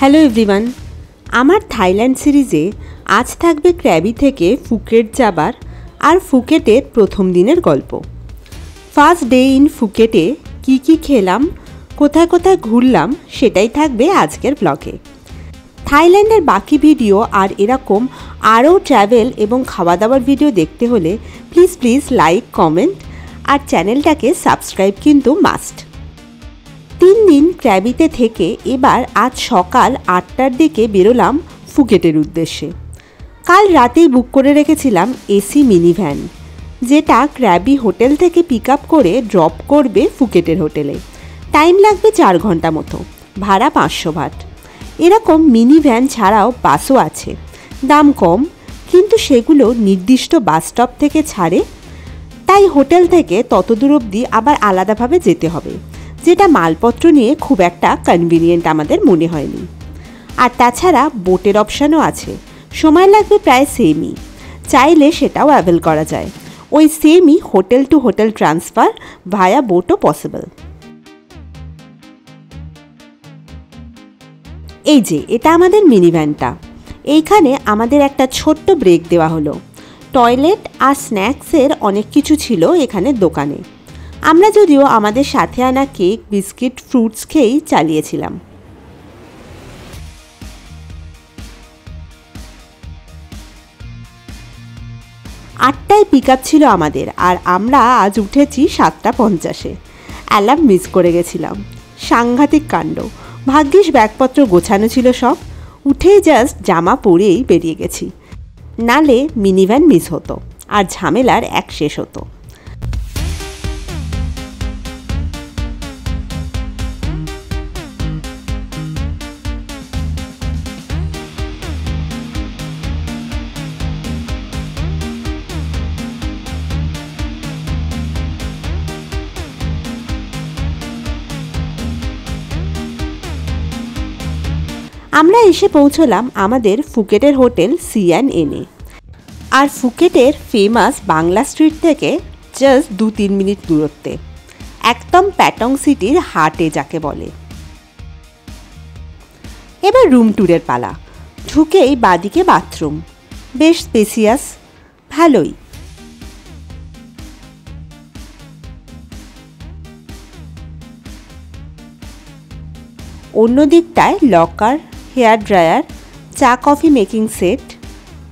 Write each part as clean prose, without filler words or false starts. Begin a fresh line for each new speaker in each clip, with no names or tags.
Hello everyone, আমার Thailand সিরিজে আজ থাকবে ক্র্যাবি থেকে ফুকেট যাবার আর ফুকেটের প্রথম দিনের গল্প। ফার্স্ট ডে ইন ফুকেটে কি কি খেলাম, কোথায় কোথায় ঘুরলাম সেটাই থাকবে আজকের ব্লগে। থাইল্যান্ডের বাকি ভিডিও আর এরকম আরও ট্র্যাভেল এবং খাওয়া দাওয়ার ভিডিও দেখতে হলে প্লিজ লাইক, কমেন্ট আর চ্যানেলটাকে সাবস্ক্রাইব কিন্তু মাস্ট। 3 দিন ক্র্যাবিতে থেকে এবার আজ সকাল 8টার দিকে বেরোলাম ফুকেটের উদ্দেশ্যে। কাল রাতেই বুক করে রেখেছিলাম এসি মিনি ভ্যান, যেটা ক্র্যাবি হোটেল থেকে পিক আপ করে ড্রপ করবে ফুকেটের হোটেলে। টাইম লাগবে 4 ঘন্টা মতো, ভাড়া 500 বাট। এরকম মিনি ভ্যান ছাড়াও বাসও আছে, দাম কম, কিন্তু সেগুলো নির্দিষ্ট বাস স্টপ থেকে ছাড়ে, তাই হোটেল থেকে তত দূর অবধি আবার আলাদাভাবে যেতে হবে, যেটা মালপত্র নিয়ে খুব একটা কনভিনিয়েন্ট আমাদের মনে হয়নি। আর তাছাড়া বোটের অপশানও আছে, সময় লাগবে প্রায় সেমই, চাইলে সেটাও অ্যাভেল করা যায়। ওই সেমই হোটেল টু হোটেল ট্রান্সফার ভায়া বোটও পসিবল। এই যে এটা আমাদের মিনি ভ্যানটা, এইখানে আমাদের একটা ছোট্ট ব্রেক দেওয়া হলো। টয়লেট আর স্ন্যাক্সের অনেক কিছু ছিল এখানে দোকানে। আমরা যদিও আমাদের সাথে আনা কেক, বিস্কিট, ফ্রুটস খেয়েই চালিয়েছিলাম। 8টায় পিক আপ ছিল আমাদের, আর আমরা আজ উঠেছি 7:50-এ। অ্যালার্ম মিস করে গেছিলাম, সাংঘাতিক কাণ্ড। ভাগ্যিস ব্যাগপত্র গোছানো ছিল সব, উঠেই জাস্ট জামা পরেই বেরিয়ে গেছি, নালে মিনিভ্যান মিস হতো আর ঝামেলার এক শেষ হতো। আমরা এসে পৌঁছলাম আমাদের ফুকেটের হোটেল CNN-এ। আর ফুকেটের ফেমাস বাংলা স্ট্রিট থেকে জাস্ট 2-3 মিনিট দূরত্বে, একদম প্যাটং সিটির হার্টে যাকে বলে। এবার রুম ট্যুরের পালা। ঢুকেই বাদিকে বাথরুম, বেশ স্পেসিয়াস, ভালোই। অন্য দিকটায় লকার, হেয়ার ড্রায়ার, চা coffee making set,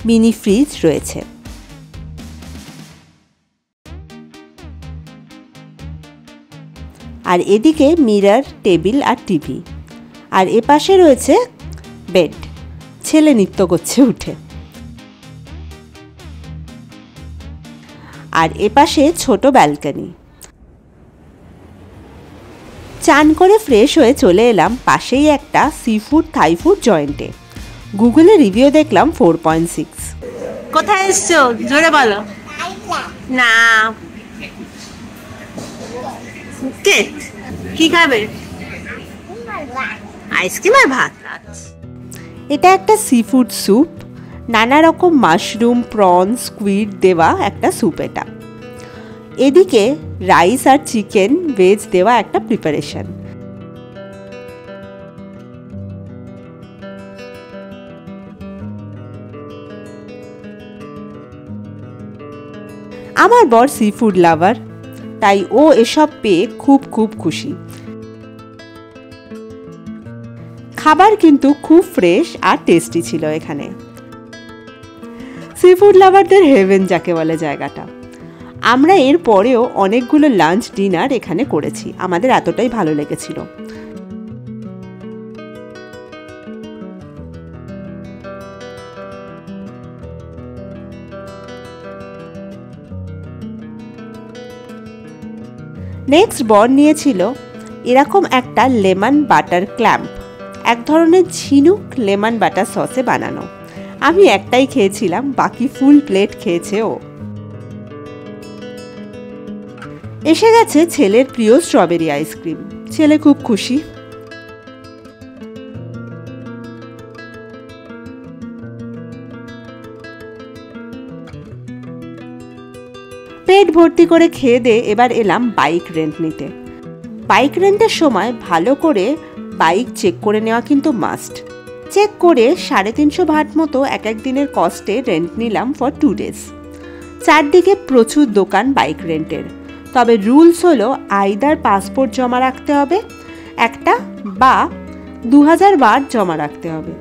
mini fridge রয়েছে। আর এদিকে মিরর, টেবিল আর টিভি। আর এপাশে রয়েছে বেড, ছেলে নৃত্য করছে উঠে। আর এপাশে ছোট ব্যালকনি। চান করে ফ্রেশ হয়ে চলে এলাম পাশেই একটা সিফুড থাই ফুড জয়েন্টে। গুগলে রিভিউ দেখলাম 4.6। কোথায় এসছো জোরে বলো না। কি খাবে? আইসক্রিম আর ভাত। এটা একটা সিফুড স্যুপ, নানা রকম মাশরুম, প্রন, স্কুইড দেওয়া একটা স্যুপ এটা। এদিকে রাইস আর চিকেন ভেজ দেওয়া একটা প্রিপারেশন। আমার বর সি ফুড লাভার, তাই ও এসব পেয়ে খুব খুশি। খাবার কিন্তু খুব ফ্রেশ আর টেস্টি ছিল এখানে। সি ফুড লাভারদের হেভেন যাকে বলে জায়গাটা। আমরা এর পরেও অনেকগুলো লাঞ্চ, ডিনার এখানে করেছি, আমাদের এতটাই ভালো লেগেছিল। নেক্সট বর নিয়েছিল এরকম একটা লেমন বাটার ক্ল্যাম্প, এক ধরনের ঝিনুক লেমন বাটার সসে বানানো। আমি একটাই খেয়েছিলাম, বাকি ফুল প্লেট খেয়েছে ও। এসে গেছে ছেলের প্রিয় স্ট্রবেরি আইসক্রিম, ছেলে খুব খুশি। পেট ভর্তি করে খেয়ে দিয়ে এবার এলাম বাইক রেন্ট নিতে। বাইক রেন্টের সময় ভালো করে বাইক চেক করে নেওয়া কিন্তু মাস্ট। চেক করে 350 বাট মতো এক এক দিনের কস্টে রেন্ট নিলাম ফর 2 days। চারদিকে প্রচুর দোকান বাইক রেন্টের, তবে রুলস হলো আইদার পাসপোর্ট জমা রাখতে হবে একটা বা 2000 বাট জমা রাখতে হবে।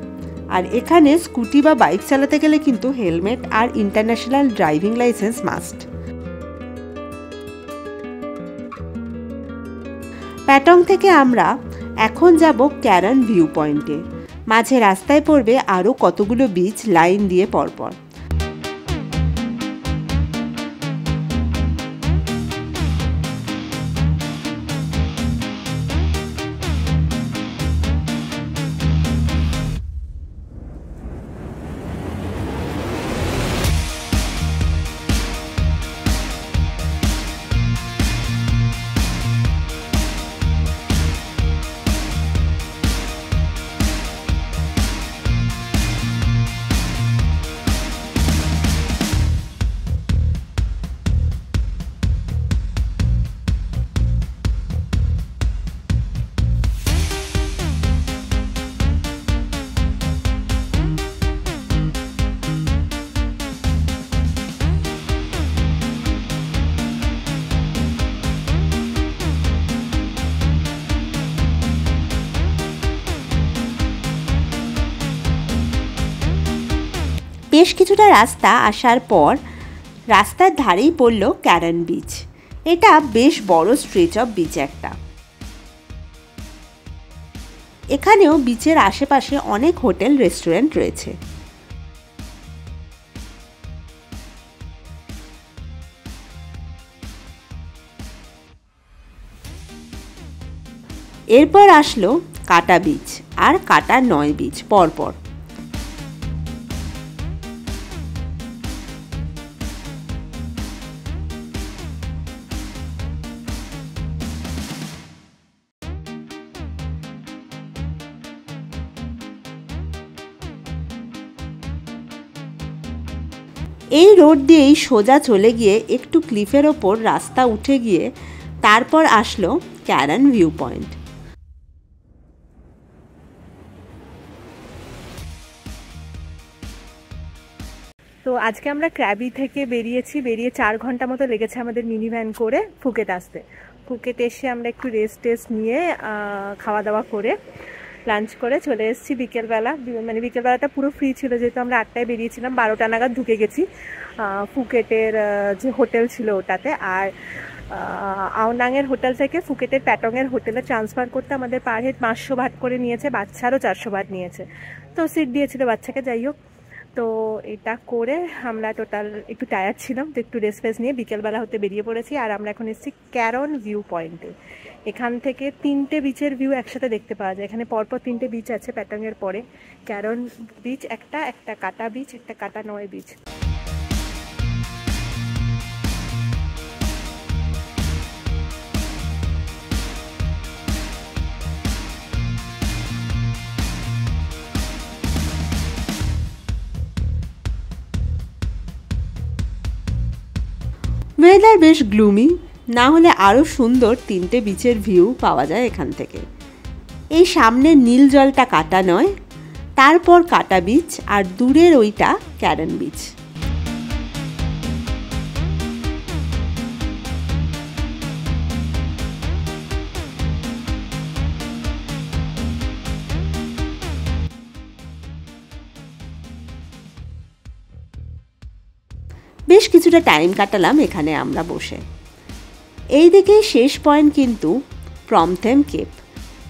আর এখানে স্কুটি বা বাইক চালাতে গেলে কিন্তু হেলমেট আর ইন্টারন্যাশনাল ড্রাইভিং লাইসেন্স মাস্ট। প্যাটং থেকে আমরা এখন যাব ক্যারন ভিউ পয়েন্টে। মাঝে রাস্তায় পড়বে আরও কতগুলো বিচ লাইন দিয়ে পরপর। বেশ কিছুটা রাস্তা আসার পর রাস্তার ধারেই পড়ল ক্যারন বিচ। এটা বেশ বড় স্ট্রেচ অফ বিচ একটা। এখানেও বিচের আশেপাশে অনেক হোটেল রেস্টুরেন্ট রয়েছে। এরপর আসলো কাটা বিচ আর কাটা 9 বিচ পরপর। এই রোড দিয়েই সোজা চলে গিয়ে একটু ক্লিফের ওপর রাস্তা উঠে গিয়ে তারপর আসলো ক্যারন ভিউ পয়েন্ট।
তো আজকে আমরা ক্র্যাবি থেকে বেরিয়ে 4 ঘন্টা মতো লেগেছে আমাদের মিনি ভ্যান করে ফুকেট আসতে। ফুকেট এসে আমরা একটু রেস্ট নিয়ে খাওয়া দাওয়া করে লাঞ্চ করে চলে এসেছি বিকেলবেলা। মানে বিকেলবেলাটা পুরো ফ্রি ছিল, যেহেতু আমরা 8টায় বেরিয়েছিলাম, 12টা নাগাদ ঢুকে গেছি ফুকেটের যে হোটেল ছিল ওটাতে। আর আওনাংয়ের হোটেল থেকে ফুকেটের প্যাটংয়ের হোটেলে ট্রান্সফার করতে আমাদের পার হেড 500 বাট করে নিয়েছে, বাচ্চারও 400 বাট নিয়েছে। তো সিট দিয়েছিল বাচ্চাকে, যাই হোক। তো এটা করে আমরা টোটাল একটু টায়ার্ড ছিলাম, তো একটু রেস্ট ফেস নিয়ে বিকেলবেলা হতে বেরিয়ে পড়েছি। আর আমরা এখন এসেছি ক্যারন ভিউ পয়েন্টে। এখান থেকে 3টে বিচের ভিউ একসাথে দেখতে পাওয়া যায়। এখানে পরপর 3টে বিচ আছে প্যাটংয়ের পরে। ক্যারন বিচ একটা কাটা বিচ, একটা কাটা 9 বিচ।
ওয়েদার বেশ গ্লুমি, না হলে আরও সুন্দর 3টে বিচের ভিউ পাওয়া যায় এখান থেকে। এই সামনে নীল জলটা কাটা নয়, তারপর কাটা বিচ, আর দূরের ওইটা ক্যারন বিচ। বেশ কিছুটা টাইম কাটালাম এখানে আমরা বসে। এই দিকে শেষ পয়েন্ট কিন্তু প্রমথেম কেপ,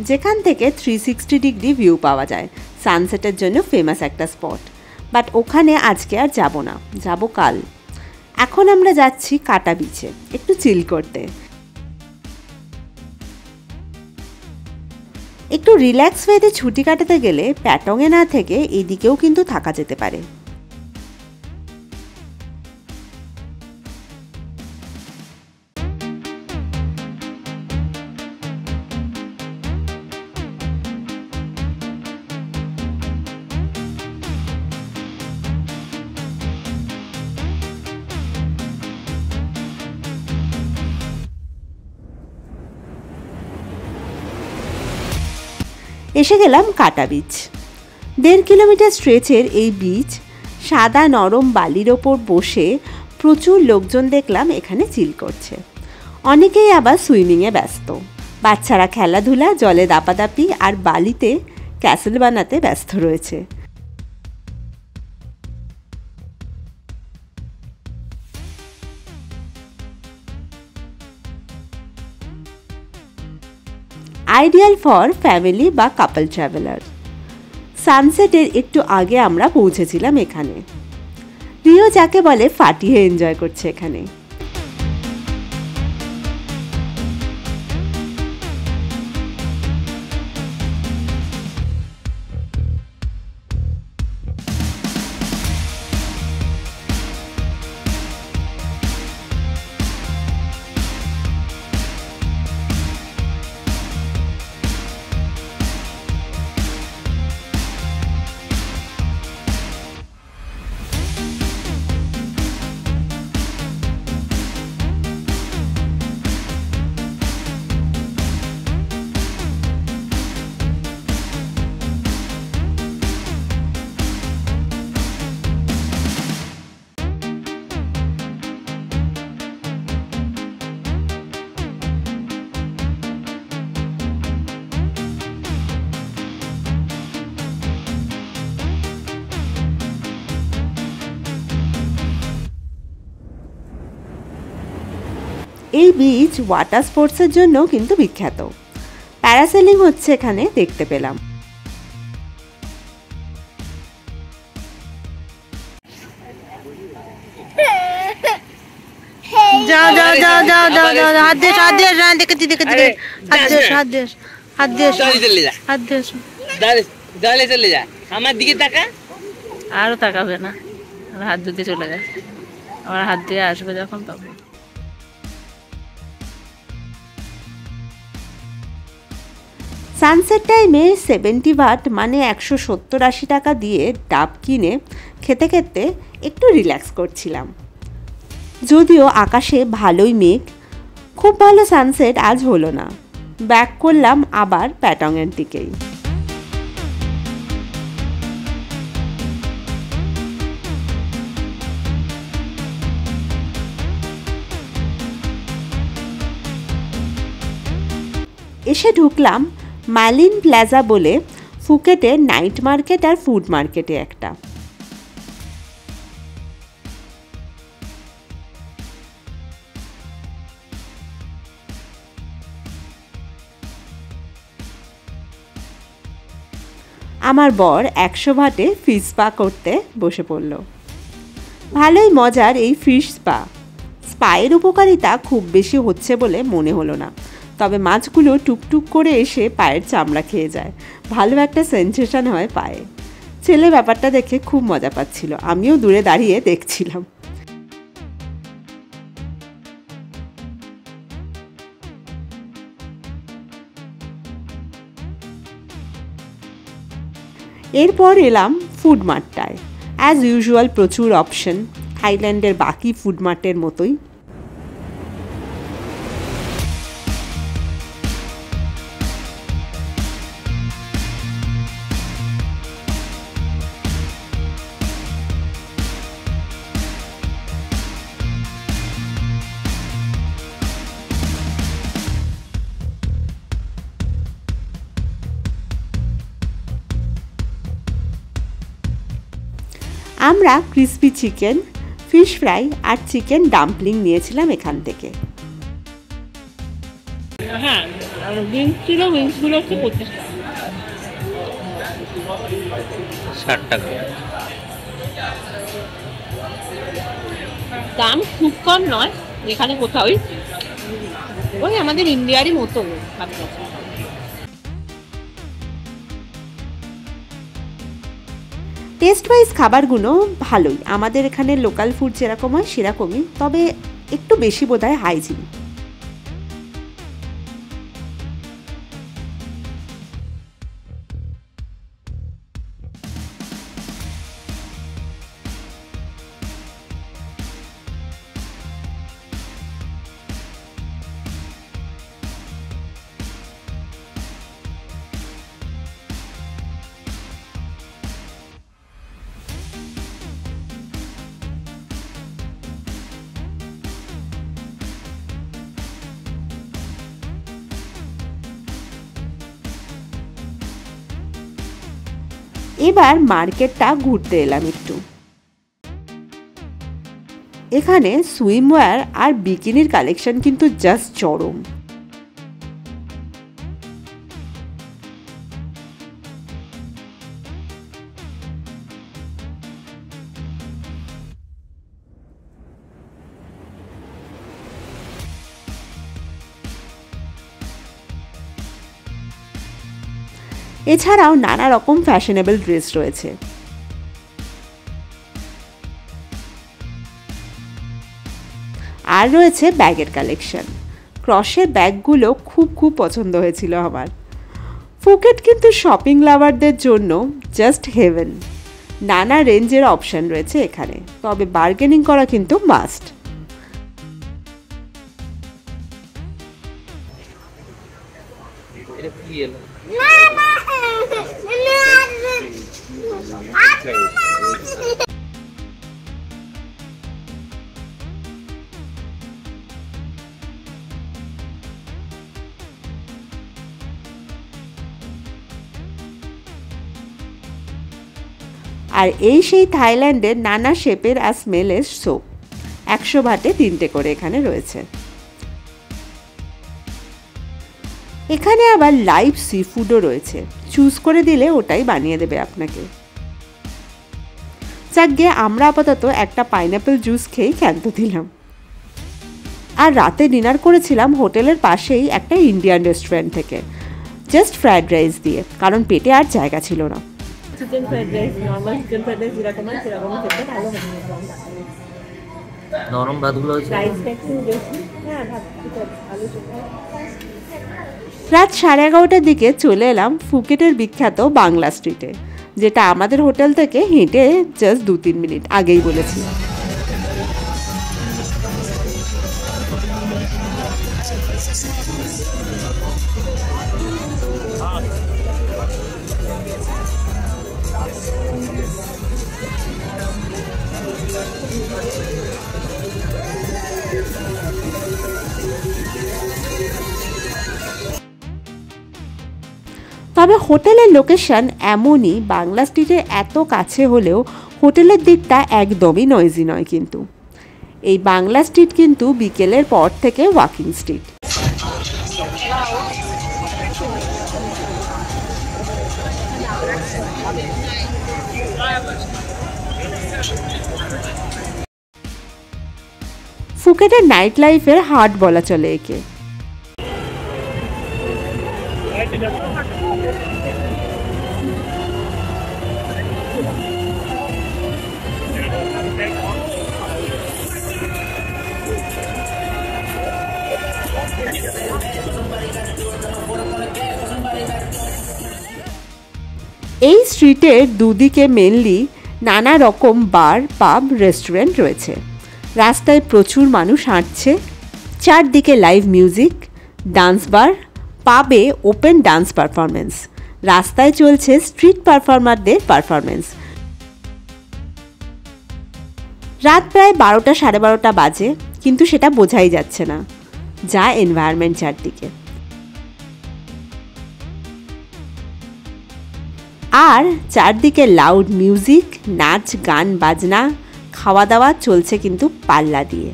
যেখান থেকে 360 ডিগ্রি ভিউ পাওয়া যায়। সানসেটের জন্য ফেমাস একটা স্পট, বাট ওখানে আজকে আর যাব না, যাব কাল। এখন আমরা যাচ্ছি কাটা বিচে একটু চিল করতে। একটু রিল্যাক্স ওয়েতে ছুটি কাটাতে গেলে প্যাটংয়ে না থেকে এদিকেও কিন্তু থাকা যেতে পারে। এসে গেলাম কাটা বিচ। 1.5 কিলোমিটার স্ট্রেচের এই বিচ, সাদা নরম বালির ওপর বসে প্রচুর লোকজন দেখলাম এখানে চিল করছে। অনেকেই আবার সুইমিংয়ে ব্যস্ত, বাচ্চারা খেলাধুলা, জলে দাপাদাপি আর বালিতে ক্যাসেল বানাতে ব্যস্ত রয়েছে। আইডিয়াল ফর ফ্যামিলি বা কাপল ট্রাভেলার। সানসেটের একটু আগে আমরা পৌঁছেছিলাম এখানে। রিও যাকে বলে ফাটিয়ে এনজয় করছে এখানে। এই বিচ ওয়াটার স্পোর্টসের জন্য কিন্তু বিখ্যাত। প্যারাসেলিং হচ্ছে এখানে দেখতে পেলাম।
যাও যাও যাও যাও যাও যাও, হাত দিয়ে দেখেছি দেখেছি, হাত দিয়ে হাত দিয়ে হাত দিয়ে হাত দিয়ে
জলে চলে যা, আমার দিকে তাকা।
আরো তাকাবে না, হাত ধুতে চলে যায়, আমার হাত দিয়ে আসবে যখন তখন।
সানসেট টাইমে 70 বাট মানে 170-80 টাকা দিয়ে ডাব কিনে খেতে খেতে একটু রিল্যাক্স করছিলাম। যদিও আকাশে ভালোই মেঘ, খুব ভালো সানসেট আজ হলো না। ব্যাক করলাম আবার প্যাটংয়ের দিকেই। এসে ঢুকলাম মালিন প্লাজা বলে ফুকেটে নাইট মার্কেট আর ফুড মার্কেটে একটা। আমার বর 100 বাটে ফিশ স্পা করতে বসে পড়ল। ভালোই মজার এই ফিশ স্পা। স্পায়ের উপকারিতা খুব বেশি হচ্ছে বলে মনে হলো না, তবে মাছগুলো টুকটুক করে এসে পায়ের চামড়া খেয়ে যায়, ভালো একটা সেন্সেশন হয় পায়ে। ছেলে ব্যাপারটা দেখে খুব মজা পাচ্ছিল, আমিও দূরে দাঁড়িয়ে দেখছিলাম। এরপর এলাম ফুড মার্টটায়। অ্যাজ ইউজুয়াল প্রচুর অপশন, থাইল্যান্ডের বাকি ফুড মার্টের মতোই। আমরা ক্রিসপি চিকেন, ফিশ ফ্রাই আর চিকেন ডাম্পলিং নিয়েছিলাম এখান থেকে।
হ্যাঁ, উইংস ছিল, উইংসগুলো হচ্ছে 25 টাকা।
60 টাকা
দাম খুব কম নয় এখানে কোথাও, ওই আমাদের ইন্ডিয়ারই মতো।
টেস্ট ওয়াইজ খাবারগুলো ভালোই, আমাদের এখানে লোকাল ফুড যেরকম হয় সেরকমই, তবে একটু বেশি বোধহয় হাইজিন। এবার মার্কেটটা ঘুরতে এলাম একটু। এখানে সুইমওয়্যার আর বিকিনির কালেকশন কিন্তু জাস্ট চরম। এছাড়াও নানা রকম ফ্যাশনেবল ড্রেস রয়েছে। আর রয়েছে ব্যাগের কালেকশন। ক্রসের ব্যাগগুলো খুব পছন্দ হয়েছিল আমার। ফুকেট কিন্তু শপিং লাভারদের জন্য জাস্ট হেভেন। নানা রেঞ্জের অপশন রয়েছে এখানে, তবে বার্গেনিং করা কিন্তু মাস্ট। আর এই সেই থাইল্যান্ডের নানা শেপের আর স্মেলের সোপ। 100 বাটে 3টে করে এখানে রয়েছে। এখানে আবার লাইভ সি ফুডও রয়েছে, চুজ করে দিলে ওটাই বানিয়ে দেবে আপনাকে। যাক, আমরা আপাতত একটা পাইনাপেল জুস খেয়েই ক্ষান্ত দিলাম। আর রাতে ডিনার করেছিলাম হোটেলের পাশেই একটা ইন্ডিয়ান রেস্টুরেন্ট থেকে, জাস্ট ফ্রাইড রাইস দিয়ে, কারণ পেটে আর জায়গা ছিল না।
Chicken fried rice, normal chicken fried rice যেরকম হয় সেরকম খেতে ভালো হবে।
নরম ভাতগুলো হচ্ছে
রাইসটা একটু বেশি। হ্যাঁ, ভাত ভালো ছিল।
রাত 11:30টার দিকে চলে এলাম ফুকেটের বিখ্যাত বাংলা স্ট্রিটে, যেটা আমাদের হোটেল থেকে হেঁটে জাস্ট 2-3 মিনিট আগেই বলেছি। তবে হোটেলের লোকেশন এমনই, বাংলা স্ট্রিটের এত কাছে হলেও হোটেলের দিকটা একদমই নয়েজি নয়। কিন্তু এই বাংলা স্ট্রিট কিন্তু বিকেলের পর থেকে ওয়াকিং স্ট্রিট। ফুকেটের নাইট লাইফের হার্ট বলা চলে একে। এই স্ট্রিটের দুদিকে মেনলি নানা রকম বার, পাব, রেস্টুরেন্ট রয়েছে। রাস্তায় প্রচুর মানুষ হাঁটছে, চারদিকে লাইভ মিউজিক, ডান্স বার, পাবে ওপেন ডান্স পারফরমেন্স, রাস্তায় চলছে স্ট্রিট পারফর্মারদের পারফরমেন্স। রাত প্রায় 12টা, 12:30 বাজে, কিন্তু সেটা বোঝাই যাচ্ছে না, যা এনভায়রনমেন্ট চারদিকে। আর চারদিকে লাউড মিউজিক, নাচ, গান, বাজনা, খাওয়া দাওয়া চলছে কিন্তু পাল্লা দিয়ে।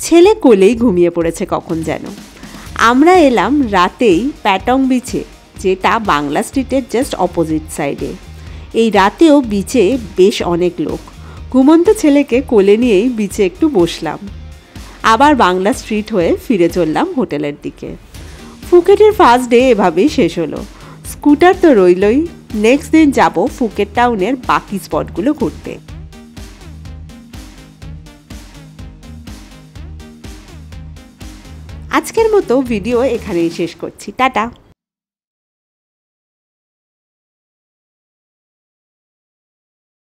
ছেলে কোলেই ঘুমিয়ে পড়েছে কখন যেন। আমরা এলাম রাতেই প্যাটং বিচে, যেটা বাংলা স্ট্রিটের জাস্ট অপোজিট সাইডে। এই রাতেও বিচে বেশ অনেক লোক। ঘুমন্ত ছেলেকে কোলে নিয়েই বিচে একটু বসলাম, আবার বাংলা স্ট্রিট হয়ে ফিরে চললাম হোটেলের দিকে। ফুকেটের ফার্স্ট ডে এভাবেই শেষ হলো। স্কুটার তো রইলই, নেক্সট দিন যাব ফুকেট টাউনের বাকি স্পটগুলো ঘুরতে। আজকের মতো ভিডিও এখানেই শেষ করছি। টাটা।